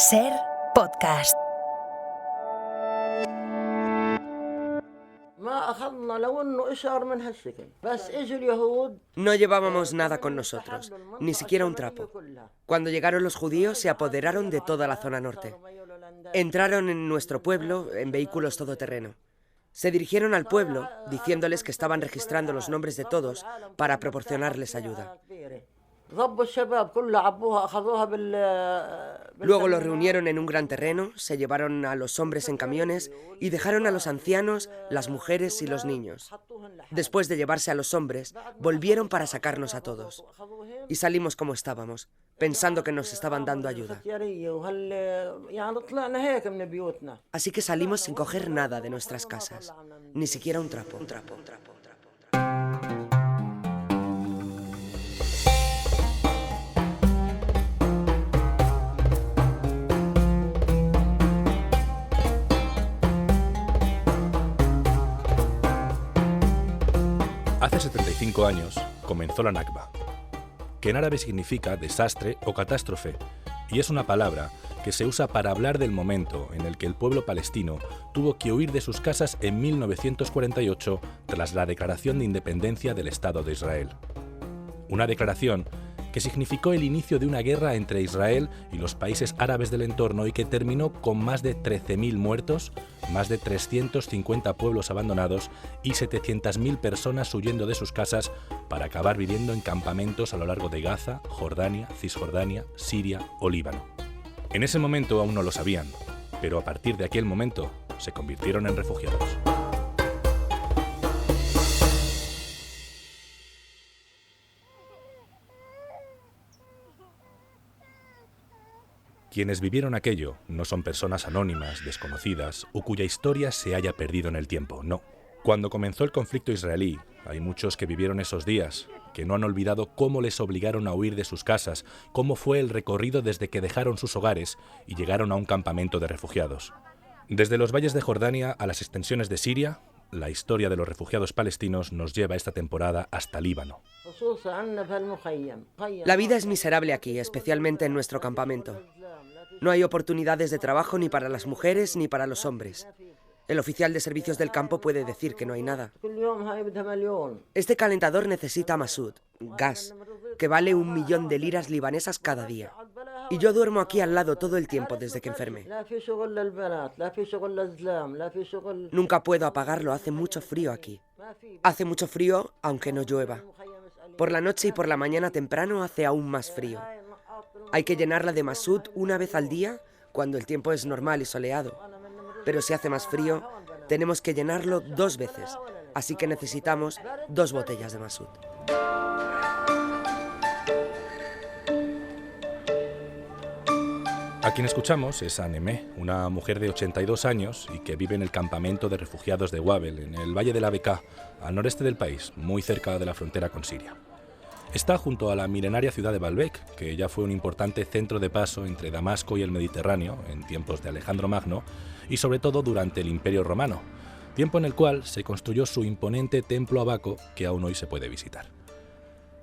Ser podcast. No llevábamos nada con nosotros, ni siquiera un trapo. Cuando llegaron los judíos se apoderaron de toda la zona norte. Entraron en nuestro pueblo en vehículos todoterreno. Se dirigieron al pueblo diciéndoles que estaban registrando los nombres de todos para proporcionarles ayuda. Luego los reunieron en un gran terreno, se llevaron a los hombres en camiones y dejaron a los ancianos, las mujeres y los niños. Después de llevarse a los hombres, volvieron para sacarnos a todos. Y salimos como estábamos, pensando que nos estaban dando ayuda. Así que salimos sin coger nada de nuestras casas, ni siquiera un trapo. Hace 75 años comenzó la Nakba, que en árabe significa desastre o catástrofe, y es una palabra que se usa para hablar del momento en el que el pueblo palestino tuvo que huir de sus casas en 1948 tras la declaración de independencia del Estado de Israel. Una declaración que significó el inicio de una guerra entre Israel y los países árabes del entorno y que terminó con más de 13.000 muertos, más de 350 pueblos abandonados y 700.000 personas huyendo de sus casas para acabar viviendo en campamentos a lo largo de Gaza, Jordania, Cisjordania, Siria o Líbano. En ese momento aún no lo sabían, pero a partir de aquel momento se convirtieron en refugiados. Quienes vivieron aquello no son personas anónimas, desconocidas o cuya historia se haya perdido en el tiempo, no. Cuando comenzó el conflicto israelí, hay muchos que vivieron esos días, que no han olvidado cómo les obligaron a huir de sus casas, cómo fue el recorrido desde que dejaron sus hogares y llegaron a un campamento de refugiados. Desde los valles de Jordania a las extensiones de Siria, la historia de los refugiados palestinos nos lleva esta temporada hasta Líbano. La vida es miserable aquí, especialmente en nuestro campamento. No hay oportunidades de trabajo ni para las mujeres ni para los hombres. El oficial de servicios del campo puede decir que no hay nada. Este calentador necesita Masud, gas, que vale 1 millón de liras libanesas cada día. Y yo duermo aquí al lado todo el tiempo desde que enfermé. Nunca puedo apagarlo, hace mucho frío aquí. Hace mucho frío aunque no llueva. Por la noche y por la mañana temprano hace aún más frío. Hay que llenarla de Masud una vez al día cuando el tiempo es normal y soleado. Pero si hace más frío, tenemos que llenarlo 2 veces. Así que necesitamos 2 botellas de Masud. A quien escuchamos es a Nemé, una mujer de 82 años y que vive en el campamento de refugiados de Wabel, en el valle de la Bekaa, al noreste del país, muy cerca de la frontera con Siria. Está junto a la milenaria ciudad de Baalbek, que ya fue un importante centro de paso entre Damasco y el Mediterráneo en tiempos de Alejandro Magno y sobre todo durante el Imperio Romano, tiempo en el cual se construyó su imponente templo a Baco que aún hoy se puede visitar.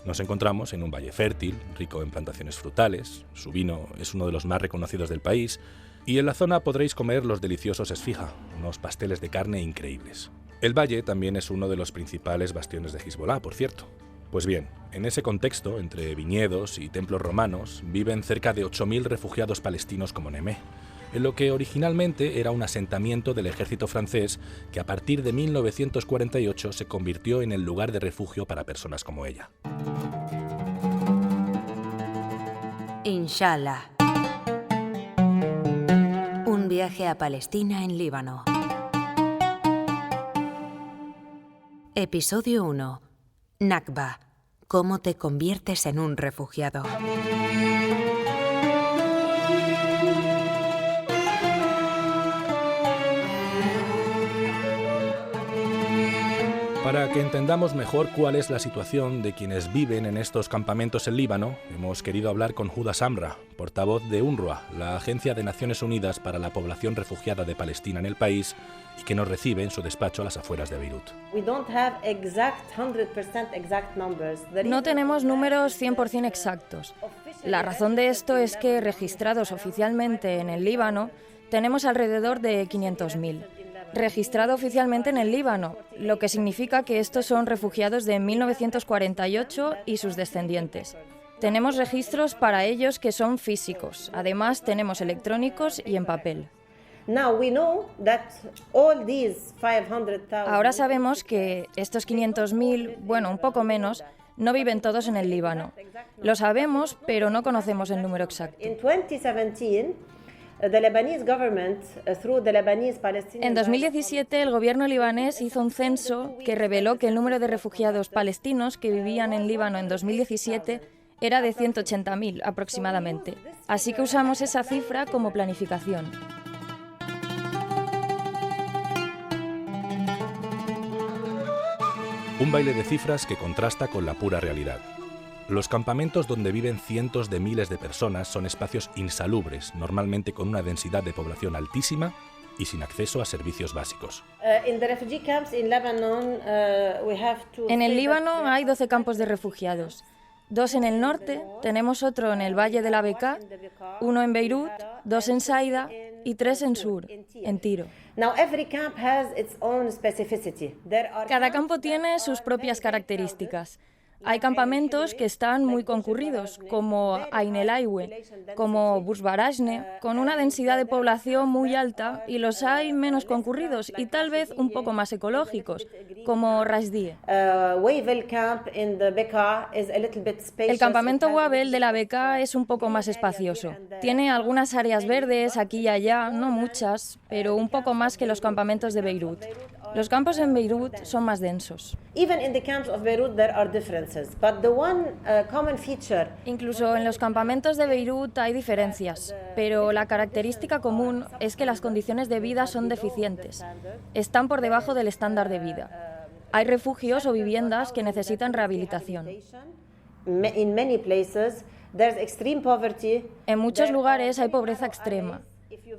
Nos encontramos en un valle fértil, rico en plantaciones frutales, su vino es uno de los más reconocidos del país y en la zona podréis comer los deliciosos esfija, unos pasteles de carne increíbles. El valle también es uno de los principales bastiones de Hezbolá, por cierto. Pues bien, en ese contexto, entre viñedos y templos romanos, viven cerca de 8.000 refugiados palestinos como Nemé, en lo que originalmente era un asentamiento del ejército francés que a partir de 1948 se convirtió en el lugar de refugio para personas como ella. Inshallah. Un viaje a Palestina en Líbano. Episodio 1. Nakba. ¿Cómo te conviertes en un refugiado? Para que entendamos mejor cuál es la situación de quienes viven en estos campamentos en Líbano, hemos querido hablar con Huda Samra, portavoz de UNRWA, la Agencia de Naciones Unidas para la Población Refugiada de Palestina en el país, y que nos recibe en su despacho a las afueras de Beirut. No tenemos números 100% exactos. La razón de esto es que, registrados oficialmente en el Líbano, tenemos alrededor de 500.000. Registrado oficialmente en el Líbano, lo que significa que estos son refugiados de 1948 y sus descendientes. Tenemos registros para ellos que son físicos, además tenemos electrónicos y en papel. Ahora sabemos que estos 500.000, bueno, un poco menos, no viven todos en el Líbano. Lo sabemos, pero no conocemos el número exacto. En 2017, el gobierno libanés hizo un censo que reveló que el número de refugiados palestinos que vivían en Líbano en 2017 era de 180.000 aproximadamente. Así que usamos esa cifra como planificación. Un baile de cifras que contrasta con la pura realidad. Los campamentos donde viven cientos de miles de personas son espacios insalubres, normalmente con una densidad de población altísima y sin acceso a servicios básicos. En el Líbano hay 12 campos de refugiados. 2 en el norte, tenemos otro en el Valle de la Bekaa, 1 en Beirut, 2 en Saida y 3 en Sur, en Tiro. Cada campo tiene sus propias características. Hay campamentos que están muy concurridos, como Ain el Aywe, como Busbarajne, con una densidad de población muy alta, y los hay menos concurridos y tal vez un poco más ecológicos, como Rashdie. El campamento Wabel de la Bekaa es un poco más espacioso. Tiene algunas áreas verdes aquí y allá, no muchas, pero un poco más que los campamentos de Beirut. Los campos en Beirut son más densos. Incluso en los campamentos de Beirut hay diferencias, pero la característica común es que las condiciones de vida son deficientes. Están por debajo del estándar de vida. Hay refugios o viviendas que necesitan rehabilitación. En muchos lugares hay pobreza extrema.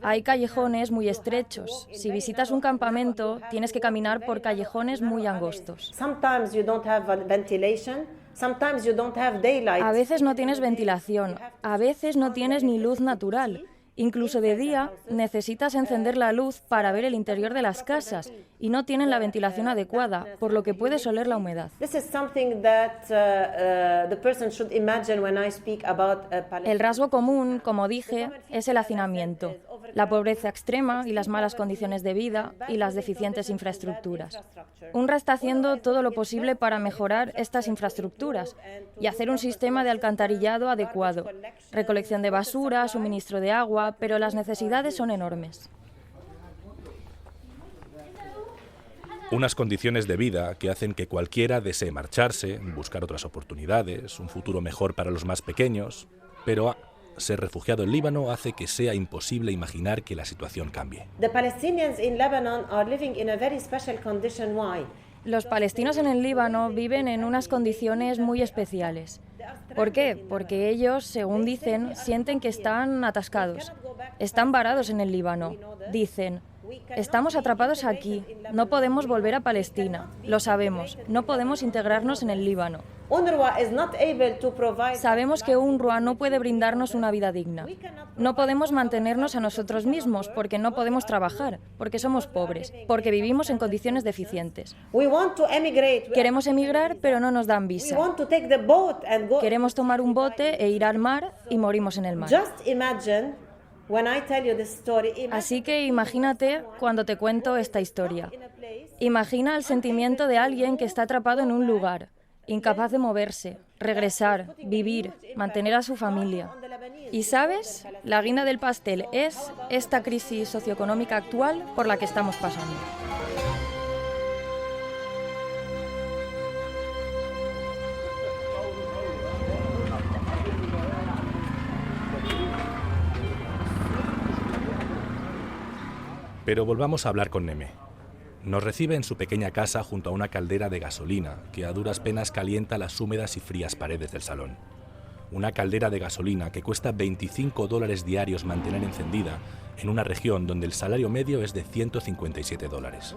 Hay callejones muy estrechos. Si visitas un campamento, tienes que caminar por callejones muy angostos. A veces no tienes ventilación, a veces no tienes ni luz natural. Incluso de día necesitas encender la luz para ver el interior de las casas y no tienen la ventilación adecuada, por lo que puedes oler la humedad. El rasgo común, como dije, es el hacinamiento, la pobreza extrema y las malas condiciones de vida y las deficientes infraestructuras. UNRWA está haciendo todo lo posible para mejorar estas infraestructuras y hacer un sistema de alcantarillado adecuado, recolección de basura, suministro de agua, pero las necesidades son enormes. Unas condiciones de vida que hacen que cualquiera desee marcharse, buscar otras oportunidades, un futuro mejor para los más pequeños, pero ser refugiado en Líbano hace que sea imposible imaginar que la situación cambie. Los palestinos en el Líbano viven en unas condiciones muy especiales. ¿Por qué? Porque ellos, según dicen, sienten que están atascados. Están varados en el Líbano. Dicen: estamos atrapados aquí, no podemos volver a Palestina, lo sabemos, no podemos integrarnos en el Líbano. Sabemos que UNRWA no puede brindarnos una vida digna. No podemos mantenernos a nosotros mismos porque no podemos trabajar, porque somos pobres, porque vivimos en condiciones deficientes. Queremos emigrar, pero no nos dan visa. Queremos tomar un bote e ir al mar y morimos en el mar. Así que imagínate cuando te cuento esta historia. Imagina el sentimiento de alguien que está atrapado en un lugar, incapaz de moverse, regresar, vivir, mantener a su familia. Y ¿sabes? La guinda del pastel es esta crisis socioeconómica actual por la que estamos pasando. Pero volvamos a hablar con Neme. Nos recibe en su pequeña casa junto a una caldera de gasolina que a duras penas calienta las húmedas y frías paredes del salón. Una caldera de gasolina que cuesta $25 diarios mantener encendida en una región donde el salario medio es de $157.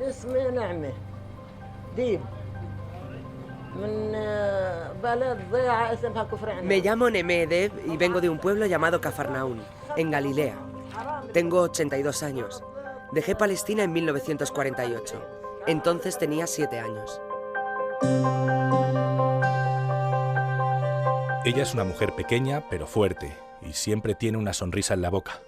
Me llamo Nemeh Deb y vengo de un pueblo llamado Cafarnaún, en Galilea. Tengo 82 años. Dejé Palestina en 1948. Entonces tenía 7 años. Ella es una mujer pequeña pero fuerte y siempre tiene una sonrisa en la boca.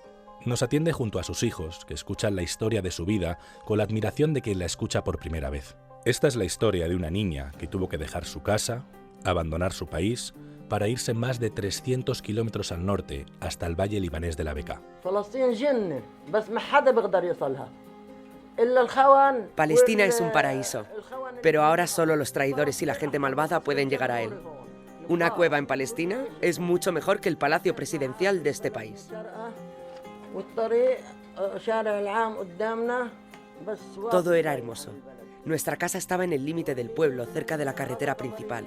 Nos atiende junto a sus hijos, que escuchan la historia de su vida con la admiración de quien la escucha por primera vez. Esta es la historia de una niña que tuvo que dejar su casa, abandonar su país, para irse más de 300 kilómetros al norte hasta el valle libanés de la Bekaa. Palestina es un paraíso, pero ahora solo los traidores y la gente malvada pueden llegar a él. Una cueva en Palestina es mucho mejor que el palacio presidencial de este país. Todo era hermoso. Nuestra casa estaba en el límite del pueblo, cerca de la carretera principal.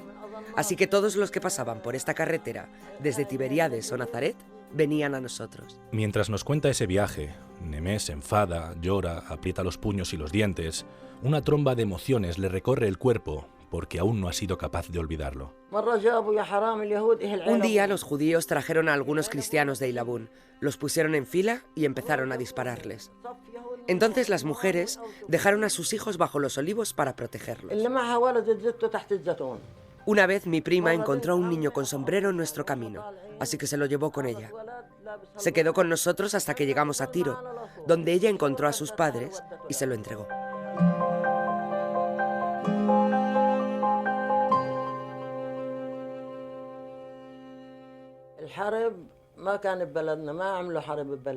Así que todos los que pasaban por esta carretera, desde Tiberíades o Nazaret, venían a nosotros. Mientras nos cuenta ese viaje, Nemeh se enfada, llora, aprieta los puños y los dientes. Una tromba de emociones le recorre el cuerpo porque aún no ha sido capaz de olvidarlo. Un día los judíos trajeron a algunos cristianos de Ilabún, los pusieron en fila y empezaron a dispararles. Entonces las mujeres dejaron a sus hijos bajo los olivos para protegerlos. Una vez mi prima encontró a un niño con sombrero en nuestro camino, así que se lo llevó con ella. Se quedó con nosotros hasta que llegamos a Tiro, donde ella encontró a sus padres y se lo entregó.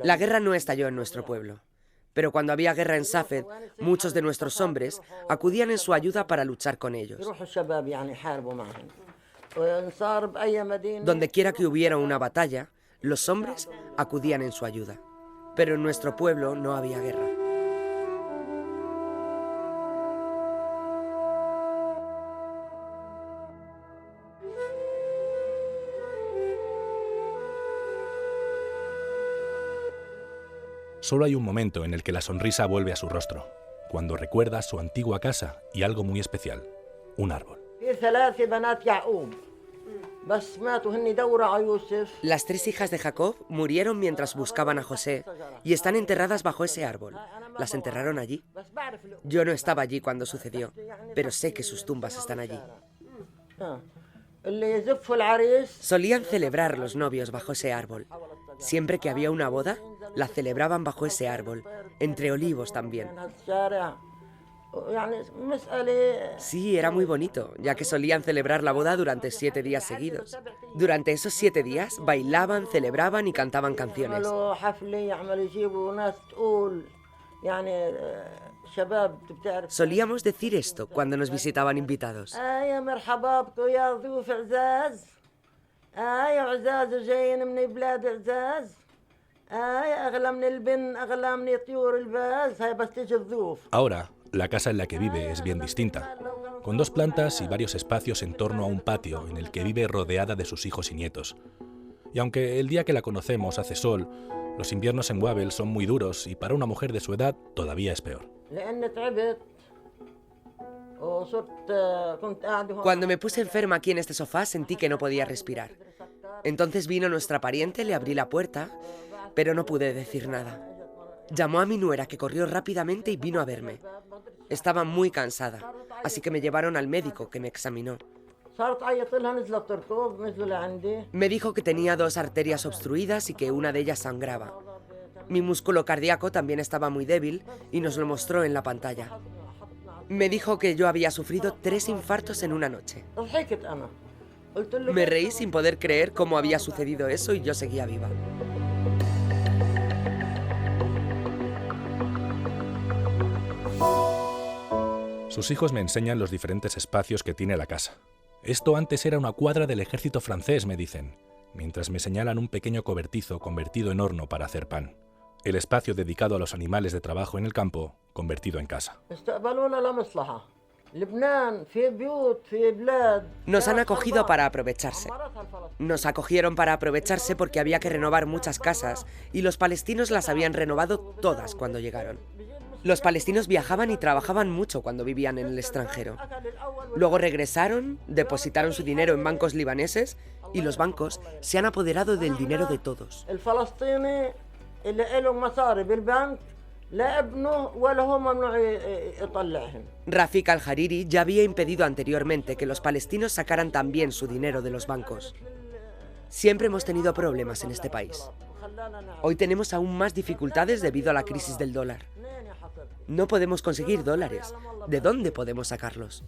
La guerra no estalló en nuestro pueblo, pero cuando había guerra en Safed, muchos de nuestros hombres acudían en su ayuda para luchar con ellos. Donde quiera que hubiera una batalla, los hombres acudían en su ayuda. Pero en nuestro pueblo no había guerra. Solo hay un momento en el que la sonrisa vuelve a su rostro, cuando recuerda su antigua casa y algo muy especial, un árbol. Las 3 hijas de Jacob murieron mientras buscaban a José y están enterradas bajo ese árbol. Las enterraron allí. Yo no estaba allí cuando sucedió, pero sé que sus tumbas están allí. Solían celebrar los novios bajo ese árbol. Siempre que había una boda, la celebraban bajo ese árbol, entre olivos también. Sí, era muy bonito, ya que solían celebrar la boda durante 7 días seguidos. Durante esos 7 días bailaban, celebraban y cantaban canciones. Solíamos decir esto cuando nos visitaban invitados. Ahora, la casa en la que vive es bien distinta, con 2 plantas y varios espacios en torno a un patio en el que vive rodeada de sus hijos y nietos. Y aunque el día que la conocemos hace sol, los inviernos en Wavell son muy duros y para una mujer de su edad todavía es peor. Cuando me puse enferma aquí en este sofá sentí que no podía respirar. Entonces vino nuestra pariente, le abrí la puerta, pero no pude decir nada. Llamó a mi nuera, que corrió rápidamente y vino a verme. Estaba muy cansada, así que me llevaron al médico, que me examinó. Me dijo que tenía 2 arterias obstruidas y que una de ellas sangraba. Mi músculo cardíaco también estaba muy débil y nos lo mostró en la pantalla. Me dijo que yo había sufrido 3 infartos en una noche. Me reí sin poder creer cómo había sucedido eso y yo seguía viva. Sus hijos me enseñan los diferentes espacios que tiene la casa. Esto antes era una cuadra del ejército francés, me dicen, mientras me señalan un pequeño cobertizo convertido en horno para hacer pan. el espacio dedicado a los animales de trabajo en el campo convertido en casa. Nos han acogido para aprovecharse. Nos acogieron para aprovecharse porque había que renovar muchas casas y los palestinos las habían renovado todas cuando llegaron. Los palestinos viajaban y trabajaban mucho cuando vivían en el extranjero. Luego regresaron, depositaron su dinero en bancos libaneses y los bancos se han apoderado del dinero de todos. Rafik al-Hariri ya había impedido anteriormente que los palestinos sacaran también su dinero de los bancos. Siempre hemos tenido problemas en este país. Hoy tenemos aún más dificultades debido a la crisis del dólar. No podemos conseguir dólares. ¿De dónde podemos sacarlos?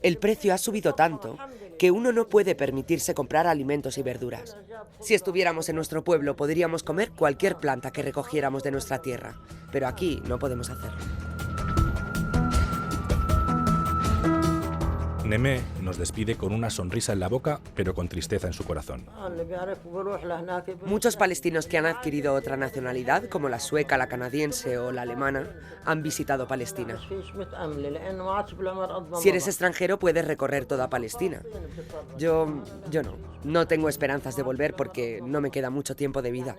El precio ha subido tanto que uno no puede permitirse comprar alimentos y verduras. Si estuviéramos en nuestro pueblo, podríamos comer cualquier planta que recogiéramos de nuestra tierra, pero aquí no podemos hacerlo. Nemeh nos despide con una sonrisa en la boca, pero con tristeza en su corazón. Muchos palestinos que han adquirido otra nacionalidad, como la sueca, la canadiense o la alemana, han visitado Palestina. Si eres extranjero, puedes recorrer toda Palestina. Yo no tengo esperanzas de volver porque no me queda mucho tiempo de vida.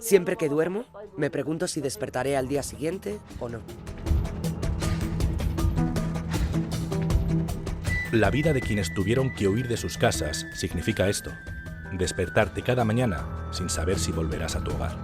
Siempre que duermo, me pregunto si despertaré al día siguiente o no. La vida de quienes tuvieron que huir de sus casas significa esto: despertarte cada mañana sin saber si volverás a tu hogar.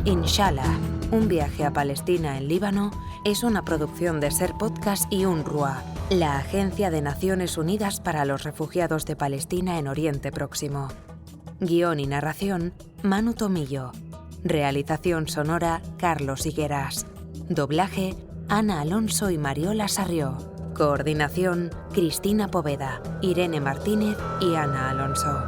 Inshallah, un viaje a Palestina en Líbano, es una producción de Ser Podcast y UNRWA, la Agencia de Naciones Unidas para los Refugiados de Palestina en Oriente Próximo. Guión y narración, Manu Tomillo. Realización sonora, Carlos Higueras. Doblaje, Ana Alonso y Mariola Sarrió. Coordinación, Cristina Poveda, Irene Martínez y Ana Alonso.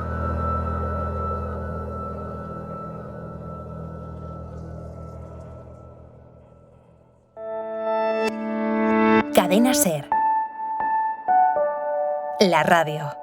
Cadena Ser. La radio.